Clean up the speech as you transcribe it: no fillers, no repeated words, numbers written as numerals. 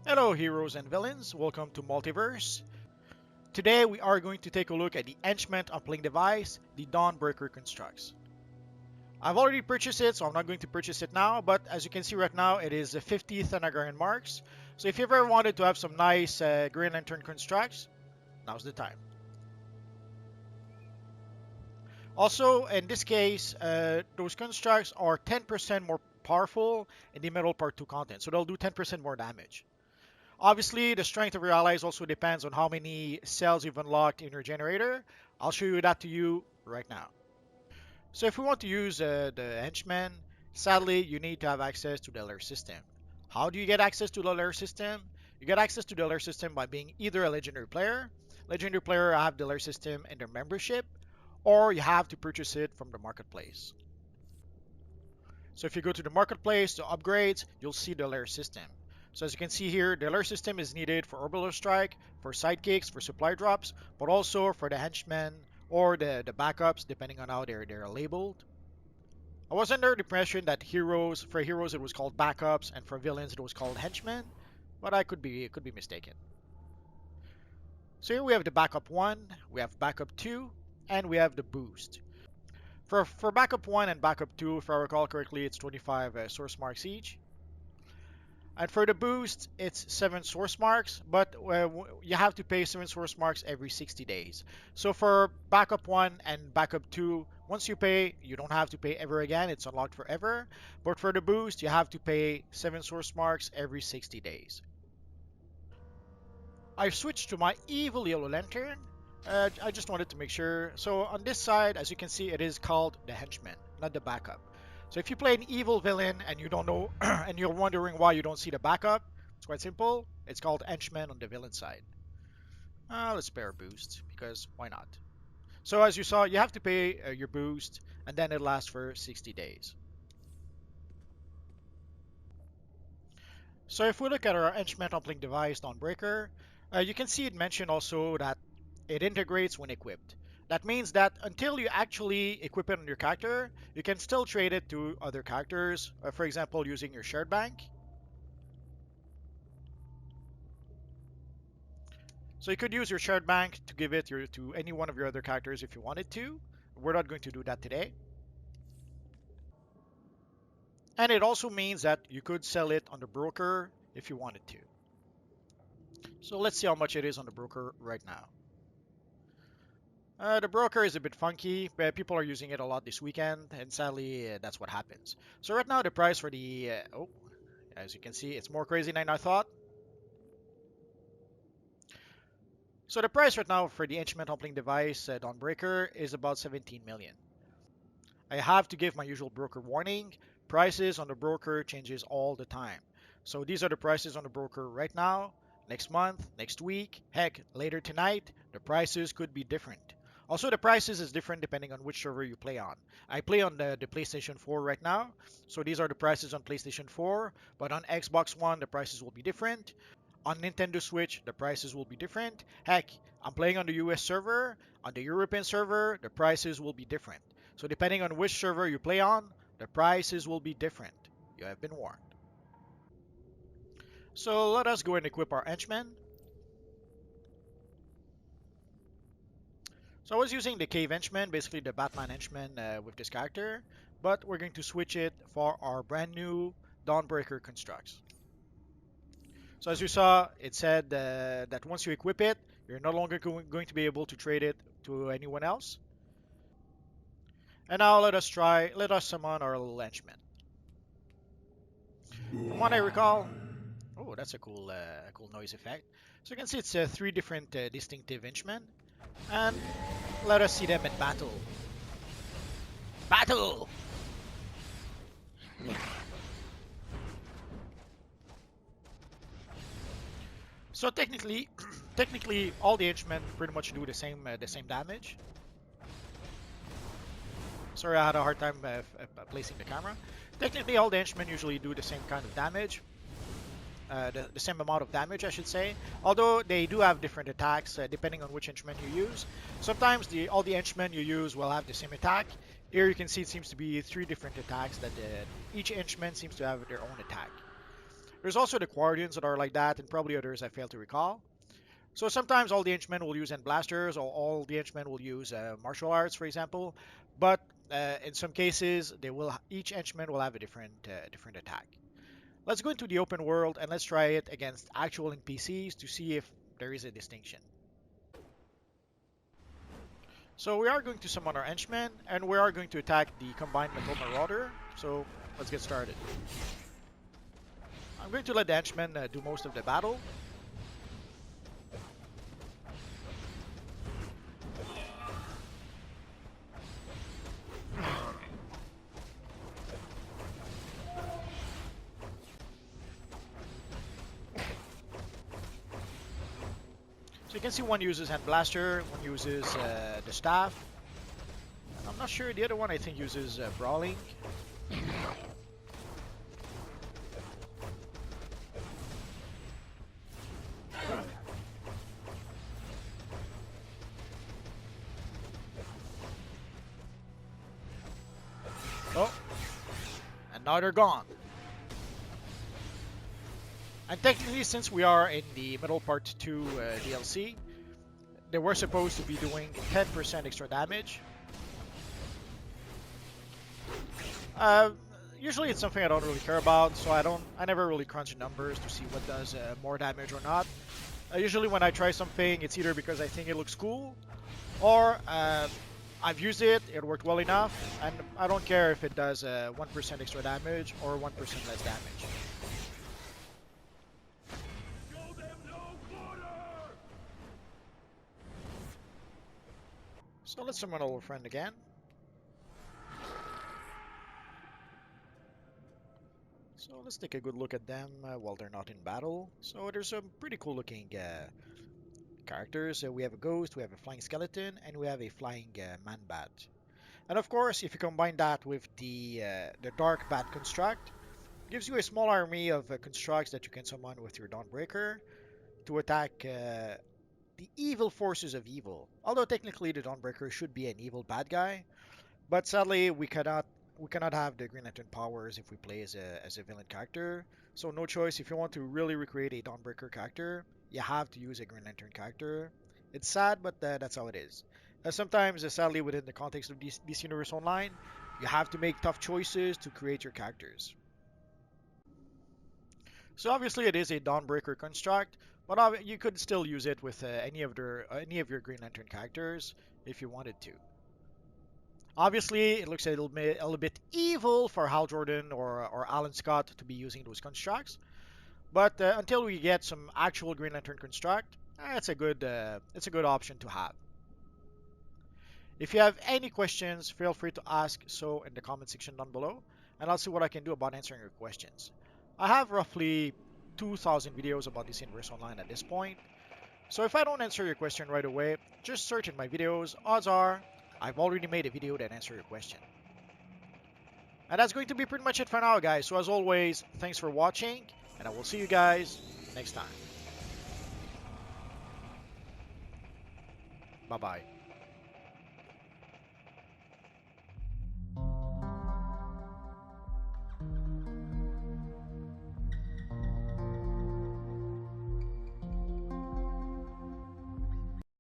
Hello heroes and villains, welcome to Multiverse. Today we are going to take a look at the Henchman uplink device, the Dawnbreaker constructs. I've already purchased it, so I'm not going to purchase it now, but as you can see right now, it is 50 Thanagarian marks. So if you've ever wanted to have some nice Green Lantern constructs, now's the time. Also, in this case, those constructs are 10% more powerful in the metal part 2 content, so they'll do 10% more damage. Obviously, the strength of your allies also depends on how many cells you've unlocked in your generator. I'll show you that to you right now. So if we want to use the Henchman, sadly, you need to have access to the alert system. How do you get access to the alert system? You get access to the alert system by being either a legendary player. Legendary player have the alert system in their membership, or you have to purchase it from the marketplace. So if you go to the marketplace to upgrades, you'll see the alert system. So as you can see here, the alert system is needed for Orbital Strike, for sidekicks, for supply drops, but also for the henchmen or the backups, depending on how they're labeled. I was under the impression that for heroes it was called backups, and for villains it was called henchmen, but I could be mistaken. So here we have the backup 1, we have backup 2, and we have the boost. For backup 1 and backup 2, if I recall correctly, it's 25 source marks each. And for the boost, it's 7 source marks, but you have to pay 7 source marks every 60 days. So for backup 1 and backup 2, once you pay, you don't have to pay ever again. It's unlocked forever. But for the boost, you have to pay 7 source marks every 60 days. I've switched to my evil yellow lantern. I just wanted to make sure. So on this side, as you can see, it is called the Henchman, not the backup. So if you play an evil villain and you don't know, and you're wondering why you don't see the backup, it's quite simple. It's called Henchman on the villain side. Let's pay our boost, because why not? So as you saw, you have to pay your boost, and then it lasts for 60 days. So if we look at our Henchman uplink device, Dawnbreaker, you can see it mentioned also that it integrates when equipped. That means that until you actually equip it on your character, you can still trade it to other characters, for example, using your shared bank. So you could use your shared bank to give it to any one of your other characters if you wanted to. We're not going to do that today. And it also means that you could sell it on the broker if you wanted to. So let's see how much it is on the broker right now. The broker is a bit funky, but people are using it a lot this weekend, and sadly, that's what happens. So right now, the price for the... as you can see, it's more crazy than I thought. So the price right now for the Henchman uplink device, Dawnbreaker, is about 17 million. I have to give my usual broker warning. Prices on the broker changes all the time. So these are the prices on the broker right now. Next month, next week, heck, later tonight, the prices could be different. Also, the prices is different depending on which server you play on. I play on the PlayStation 4 right now, so these are the prices on PlayStation 4, but on Xbox One, the prices will be different. On Nintendo Switch, the prices will be different. Heck, I'm playing on the US server. On the European server, the prices will be different. So depending on which server you play on, the prices will be different. You have been warned. So let us go and equip our Henchman. So I was using the Cave Henchman, basically the Batman Henchman with this character, but we're going to switch it for our brand new Dawnbreaker constructs. So as you saw, it said that once you equip it, you're no longer going to be able to trade it to anyone else. And now let us summon our little Henchman. From what I recall, oh, that's a cool noise effect. So you can see it's 3 different distinctive Henchmen. And let us see them in battle. Battle! So technically, all the henchmen pretty much do the same damage. Sorry, I had a hard time placing the camera. Technically, all the henchmen usually do the same kind of damage. The same amount of damage, I should say. Although they do have different attacks depending on which henchman you use. Sometimes all the henchmen you use will have the same attack. Here you can see it seems to be 3 different attacks that each henchman seems to have their own attack. There's also the Guardians that are like that, and probably others I fail to recall. So sometimes all the henchmen will use end blasters, or all the henchmen will use martial arts, for example. But in some cases, each henchman will have a different attack. Let's go into the open world and let's try it against actual NPCs to see if there is a distinction. So we are going to summon our henchmen, and we are going to attack the combined metal marauder. So let's get started. I'm going to let the henchmen do most of the battle. So you can see one uses hand blaster, one uses the staff. I'm not sure, the other one I think uses brawling. Oh, and now they're gone. And technically, since we are in the middle part 2 DLC, they were supposed to be doing 10% extra damage. Usually it's something I don't really care about, so I never really crunch numbers to see what does more damage or not. Usually when I try something, it's either because I think it looks cool, or I've used it, it worked well enough, and I don't care if it does 1% extra damage or 1% less damage. So let's summon our friend again. So let's take a good look at them while they're not in battle. So there's some pretty cool looking characters. We have a ghost, we have a flying skeleton, and we have a flying man-bat. And of course, if you combine that with the dark bat construct, it gives you a small army of constructs that you can summon with your Dawnbreaker to attack the evil forces of evil. Although technically the Dawnbreaker should be an evil bad guy, but sadly we cannot have the Green Lantern powers if we play as a villain character. So no choice. If you want to really recreate a Dawnbreaker character, you have to use a Green Lantern character. It's sad, but that's how it is. Sometimes, sadly, within the context of this universe online, you have to make tough choices to create your characters. So obviously it is a Dawnbreaker construct, but you could still use it with any of your Green Lantern characters if you wanted to. Obviously, it looks a little bit evil for Hal Jordan or Alan Scott to be using those constructs, but until we get some actual Green Lantern construct, it's a good option to have. If you have any questions, feel free to ask so in the comment section down below, and I'll see what I can do about answering your questions. I have roughly 2,000 videos about this universe online at this point, so if I don't answer your question right away, just search in my videos. Odds are I've already made a video that answers your question. And that's going to be pretty much it for now, guys. So as always, thanks for watching, and I will see you guys next time. Bye-bye.